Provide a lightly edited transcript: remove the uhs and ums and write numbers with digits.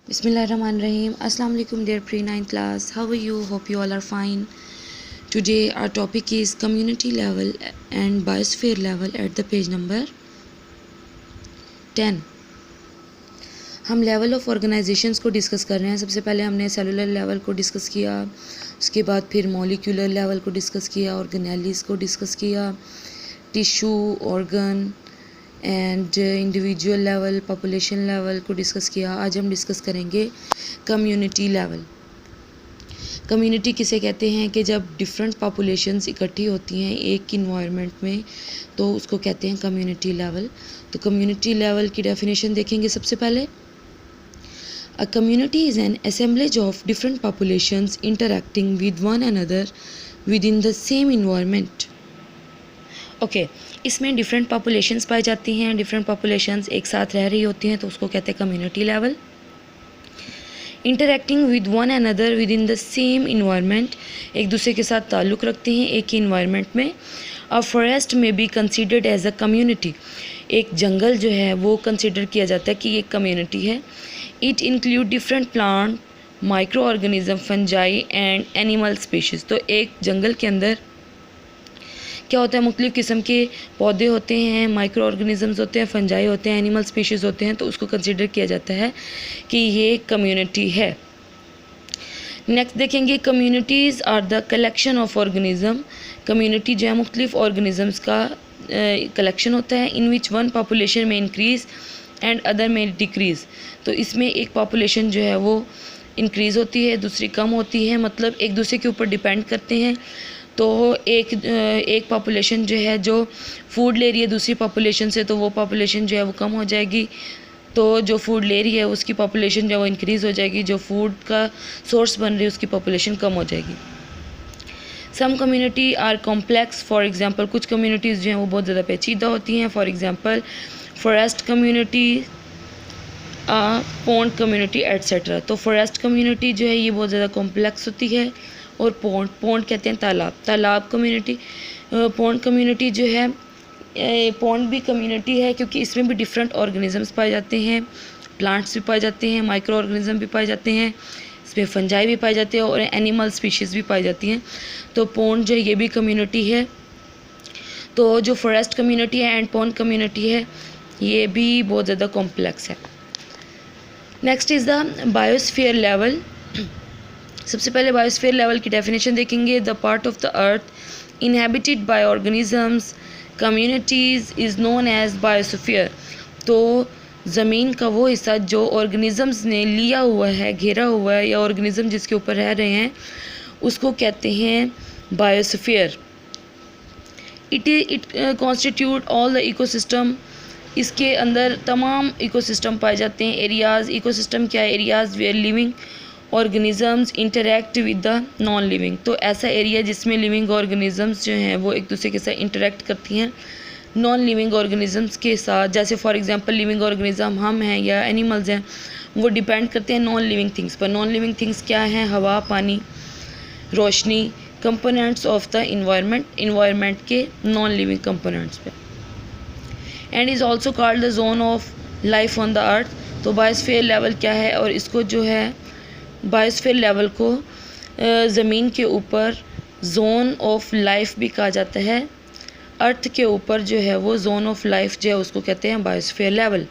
Bismillahirrahmanirrahim. Assalamu alaikum dear pre-9th class. How are you? Hope you all are fine. Today our topic is community level and biosphere level at the page number 10. हम level of organisations को discuss कर रहे हैं. सबसे पहले हमने cellular level को discuss किया, उसके बाद फिर मॉलिक्यूलर लेवल को डिस्कस किया, ऑर्गेनेलिस को डिस्कस किया, tissue, organ and individual level, population level को डिस्कस किया. आज हम डिस्कस करेंगे कम्युनिटी लेवल. कम्युनिटी किसे कहते हैं कि जब डिफरेंट पॉपुलेशंस इकट्ठी होती हैं एक इन्वायरमेंट में तो उसको कहते हैं कम्युनिटी लेवल. तो कम्युनिटी लेवल की डेफिनेशन देखेंगे. सबसे पहले a community is an assemblage of different populations interacting with one another with in the same environment. Okay, इसमें डिफरेंट पॉपुलेशंस पाई जाती हैं, डिफरेंट पॉपुलेशंस एक साथ रह रही होती हैं तो उसको कहते हैं community level. Interacting with one another with in the same environment, एक दूसरे के साथ ताल्लुक़ रखते हैं एक ही इन्वायरमेंट में. अ फॉरेस्ट में be considered as a community, एक जंगल जो है वो कंसिडर किया जाता है कि ये कम्युनिटी है. It include different plant, micro organism, fungi and animal species. तो एक जंगल के अंदर क्या होता है, मुख्तलिफ़ किस्म के पौधे होते हैं, माइक्रो ऑर्गेनिज़म्स होते हैं, फंजाई होते हैं, एनिमल स्पीशीज़ होते हैं, तो उसको कंसिडर किया जाता है कि ये कम्युनिटी है. नेक्स्ट देखेंगे communities are the collection of organism. Community जो है मुख्तलिफ़ ऑर्गेनिज़म्स का कलेक्शन होता है. इन विच वन पॉपुलेशन में इंक्रीज़ एंड अदर में डिक्रीज़. तो इसमें एक पॉपुलेशन जो है वो इंक्रीज़ होती है, दूसरी कम होती है, मतलब एक दूसरे के ऊपर डिपेंड करते हैं. तो एक पॉपुलेशन जो है जो फूड ले रही है दूसरी पॉपुलेशन से तो वो पॉपुलेशन जो है वो कम हो जाएगी. तो जो फूड ले रही है उसकी पॉपुलेशन जो है वो इंक्रीज़ हो जाएगी, जो फूड का सोर्स बन रही है उसकी पॉपुलेशन कम हो जाएगी. Some community are complex. For example कुछ कम्युनिटीज़ जो हैं वो बहुत ज़्यादा पेचीदा होती हैं. For example forest community, pond community etcetera. तो फॉरेस्ट कम्युनिटी जो है ये बहुत ज़्यादा कॉम्प्लेक्स होती है. और पॉन्ड कहते हैं तालाब कम्युनिटी. पॉन्ड कम्युनिटी जो है, पॉन्ड भी कम्युनिटी है क्योंकि इसमें भी डिफरेंट ऑर्गेनिजम्स पाए जाते हैं, प्लांट्स भी पाए जाते हैं, माइक्रो ऑर्गेनिज्म भी पाए जाते हैं, इसमें फंजाई भी पाई जाती है और एनिमल स्पीशीज़ भी पाई जाती हैं. तो पॉन्ड जो है ये भी कम्युनिटी है. तो जो फॉरेस्ट कम्युनिटी है एंड पॉन्ड कम्युनिटी है ये भी बहुत ज़्यादा कॉम्प्लेक्स है. Next is the biosphere level. सबसे पहले बायोस्फीयर लेवल की डेफिनेशन देखेंगे. The part of the earth inhabited by organisms communities is known as biosphere. तो ज़मीन का वो हिस्सा जो ऑर्गेनिजम्स ने लिया हुआ है, घेरा हुआ है, या ऑर्गेनिज्म जिसके ऊपर रह रहे हैं उसको कहते हैं biosphere. It constitute all the ecosystem. इसके अंदर तमाम इकोसिस्टम पाए जाते हैं. एरियाज़, इकोसिस्टम क्या है, areas where living organisms interact with the non living. तो ऐसा एरिया जिसमें लिविंग ऑर्गेनिजम्स जो हैं वो एक दूसरे के साथ इंटरैक्ट करती हैं नॉन लिविंग ऑर्गेनिजम्स के साथ. जैसे फॉर एग्जांपल लिविंग ऑर्गेनिज्म हम हैं या एनिमल्स हैं, वो डिपेंड करते हैं नॉन लिविंग थिंग्स पर. नॉन लिविंग थिंग्स क्या हैं, हवा, पानी, रोशनी, कंपोनेंट्स ऑफ द इन्वायरमेंट के नॉन लिविंग कंपोनेंट्स पे. And is also called the zone of life on the earth. तो बायोस्फीयर लेवल क्या है, और इसको जो है बायोस्फीयर लेवल को ज़मीन के ऊपर जोन ऑफ लाइफ भी कहा जाता है. अर्थ के ऊपर जो है वो जोन ऑफ लाइफ जो है उसको कहते हैं बायोस्फीयर लेवल.